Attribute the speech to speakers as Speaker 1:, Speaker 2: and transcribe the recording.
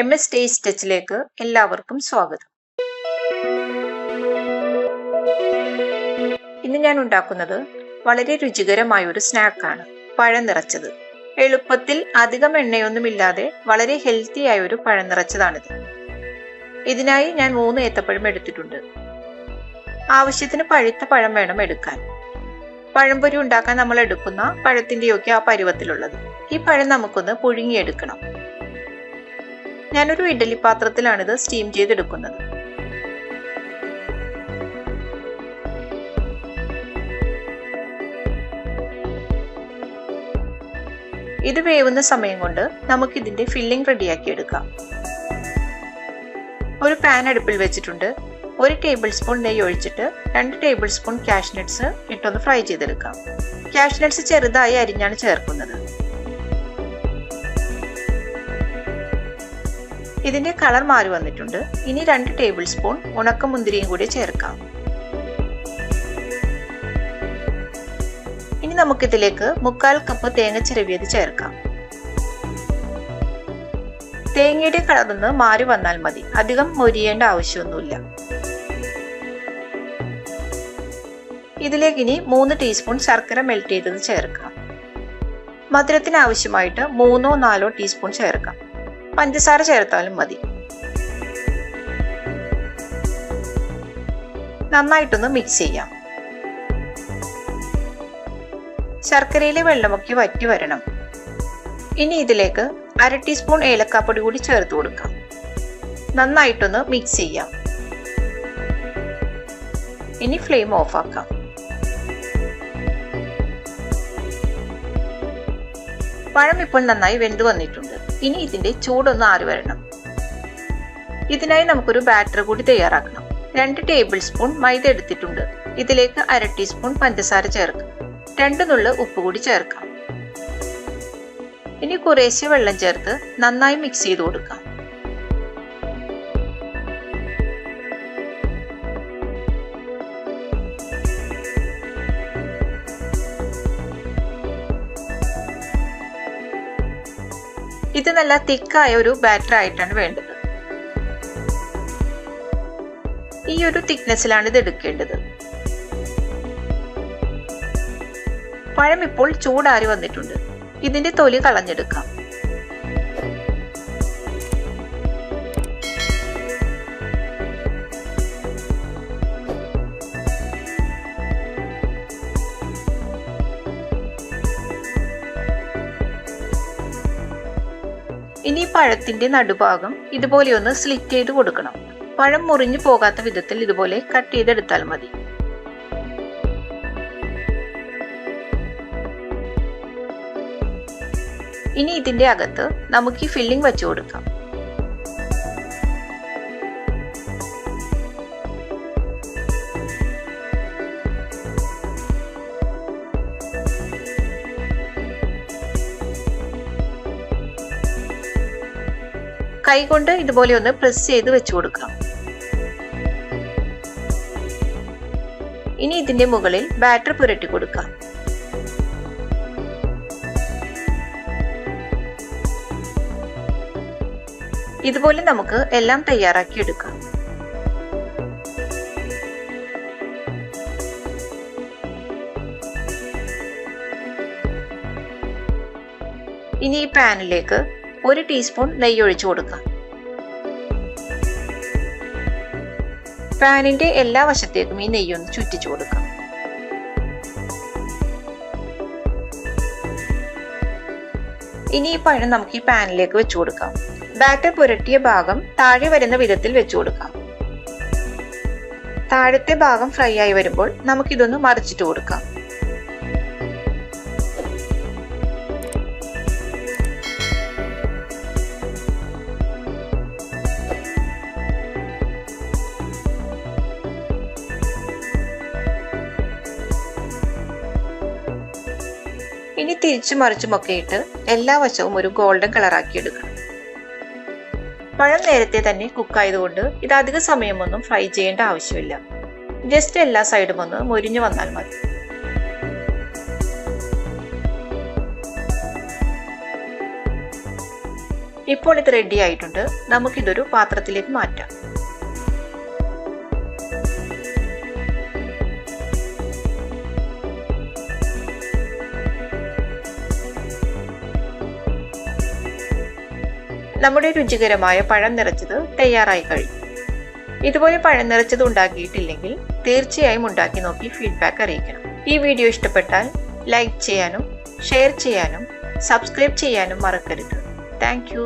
Speaker 1: MSTasteTouchലേക്ക് എല്ലാവർക്കും സ്വാഗതം. ഇന്ന് ഞാൻ ഉണ്ടാക്കുന്നത് വളരെ രുചികരമായ ഒരു സ്നാക്കാണ്, പഴം നിറച്ചത്. എളുപ്പത്തിൽ അധികം എണ്ണയൊന്നുമില്ലാതെ വളരെ ഹെൽത്തി ആയ ഒരു പഴം നിറച്ചതാണിത്. ഇതിനായി ഞാൻ 3 ഏത്തപ്പഴം എടുത്തിട്ടുണ്ട്. ആവശ്യത്തിന് പഴുത്ത പഴം വേണം എടുക്കാൻ. പഴംപൊരി ഉണ്ടാക്കാൻ നമ്മൾ എടുക്കുന്ന പഴത്തിൻ്റെയൊക്കെ ആ പരുവത്തിലുള്ളത്. ഈ പഴം നമുക്കൊന്ന് പുഴുങ്ങിയെടുക്കണം. ഞാനൊരു ഇഡ്ഡലി പാത്രത്തിലാണിത് സ്റ്റീം ചെയ്തെടുക്കുന്നത്. ഇത് വേവുന്ന സമയം കൊണ്ട് നമുക്കിതിന്റെ ഫില്ലിംഗ് റെഡിയാക്കി എടുക്കാം. ഒരു പാൻ അടുപ്പിൽ വെച്ചിട്ടുണ്ട്. 1 ടേബിൾ സ്പൂൺ നെയ്യ് ഒഴിച്ചിട്ട് 2 ടേബിൾ സ്പൂൺ കാഷ്യൂ നട്ട്സ് ഇട്ടൊന്ന് ഫ്രൈ ചെയ്തെടുക്കാം. കാഷ്യൂ നട്ട്സ് ചെറുതായി അരിഞ്ഞാണ് ചേർക്കുന്നത്. ഇതിന്റെ കളർ മാറി വന്നിട്ടുണ്ട്. ഇനി 2 ടേബിൾ സ്പൂൺ ഉണക്കമുന്തിരിയും കൂടി ചേർക്കാം. ഇനി നമുക്കിതിലേക്ക് 1/4 കപ്പ് തേങ്ങ ചിരവിയത് ചേർക്കാം. തേങ്ങയുടെ കളറൊന്ന് മാറി വന്നാൽ മതി, അധികം മൊരിയേണ്ട ആവശ്യമൊന്നുമില്ല. ഇതിലേക്ക് ഇനി 3 ടീസ്പൂൺ ശർക്കര മെൽറ്റ് ചെയ്തത് ചേർക്കാം. മധുരത്തിന് ആവശ്യമായിട്ട് 3-4 ടീസ്പൂൺ ചേർക്കാം. പഞ്ചസാര ചേർത്താലും മതി. നന്നായിട്ടൊന്ന് മിക്സ് ചെയ്യാം. ശർക്കരയിലെ വെള്ളമൊക്കെ വറ്റി വരണം. ഇനി ഇതിലേക്ക് 1/2 ടീസ്പൂൺ ഏലക്കാപ്പൊടി കൂടി ചേർത്ത് കൊടുക്കാം. നന്നായിട്ടൊന്ന് മിക്സ് ചെയ്യാം. ഇനി ഫ്ലെയിം ഓഫ് ആക്കാം. പഴം ഇപ്പോൾ നന്നായി വെന്ത് വന്നിട്ടുണ്ട്. ഇനി ഇതിന്റെ ചൂടൊന്ന് ആറി വരണം. ഇതിനായി നമുക്കൊരു ബാറ്റർ കൂടി തയ്യാറാക്കണം. 2 ടേബിൾ സ്പൂൺ മൈദ എടുത്തിട്ടുണ്ട്. ഇതിലേക്ക് 1/2 ടീസ്പൂൺ പഞ്ചസാര ചേർക്കാം. 2 നുള്ള് ഉപ്പ് കൂടി ചേർക്കാം. ഇനി കുറേശ്ശെ വെള്ളം ചേർത്ത് നന്നായി മിക്സ് ചെയ്ത് കൊടുക്കാം. ഇത് നല്ല തിക്കായ ഒരു ബാറ്റർ ആയിട്ടാണ് വേണ്ടത്. ഈ ഒരു തിക്നെസ്സിലാണ് ഇത് എടുക്കേണ്ടത്. പഴം ഇപ്പോൾ ചൂടാറി വന്നിട്ടുണ്ട്. ഇതിന്റെ തൊലി കളഞ്ഞെടുക്കാം. ഇനി പഴത്തിന്റെ നടുഭാഗം ഇതുപോലെ ഒന്ന് സ്ലിറ്റ് ചെയ്ത് കൊടുക്കണം. പഴം മുറിഞ്ഞു പോകാത്ത വിധത്തിൽ ഇതുപോലെ കട്ട് ചെയ്തെടുത്താൽ മതി. ഇനി ഇതിന്റെ അകത്ത് നമുക്ക് ഈ ഫില്ലിംഗ് വെച്ചു കൊടുക്കാം. കൈകൊണ്ട് ഇതുപോലെ ഒന്ന് പ്രസ് ചെയ്ത് വെച്ചു കൊടുക്കാം. ഇനി ഇതിന്റെ മുകളിൽ ബാറ്റർ പുരട്ടി കൊടുക്കാം. ഇതുപോലെ നമുക്ക് എല്ലാം തയ്യാറാക്കി എടുക്കാം. ഇനി ഈ പാനിലേക്ക് 1 ടീസ്പൂൺ നെയ്യ് ഒഴിച്ചു കൊടുക്കാം. പാനിന്റെ എല്ലാ വശത്തേക്കും ഈ നെയ്യൊന്ന് ചുറ്റിച്ചു കൊടുക്കാം. ഇനി ഈ പഴം നമുക്ക് ഈ പാനിലേക്ക് വെച്ചു കൊടുക്കാം. ബാറ്റർ പുരട്ടിയ ഭാഗം താഴെ വരുന്ന വിധത്തിൽ വെച്ചു കൊടുക്കാം. താഴത്തെ ഭാഗം ഫ്രൈ ആയി വരുമ്പോൾ നമുക്കിതൊന്ന് മറിച്ചിട്ട് കൊടുക്കാം. ഇനി തിരിച്ചു മറിച്ചുമൊക്കെ ഇട്ട് എല്ലാ വശവും ഒരു ഗോൾഡൻ കളറാക്കി എടുക്കണം. പഴം നേരത്തെ തന്നെ കുക്കായതുകൊണ്ട് ഇത് അധിക സമയമൊന്നും ഫ്രൈ ചെയ്യേണ്ട ആവശ്യമില്ല. ജസ്റ്റ് എല്ലാ സൈഡും ഒന്ന് മൊരിഞ്ഞു വന്നാൽ മതി. ഇപ്പോൾ ഇത് റെഡി ആയിട്ടുണ്ട്. നമുക്കിതൊരു പാത്രത്തിലേക്ക് മാറ്റാം. നമ്മുടെ രുചികരമായ പഴം നിറച്ചത് തയ്യാറായി കഴിഞ്ഞു. ഇതുപോലെ പഴം നിറച്ചത് ഉണ്ടാക്കിയിട്ടില്ലെങ്കിൽ തീർച്ചയായും ഉണ്ടാക്കി നോക്കി ഫീഡ്ബാക്ക് അറിയിക്കണം. ഈ വീഡിയോ ഇഷ്ടപ്പെട്ടാൽ ലൈക്ക് ചെയ്യാനും ഷെയർ ചെയ്യാനും സബ്സ്ക്രൈബ് ചെയ്യാനും മറക്കരുത്. Thank you.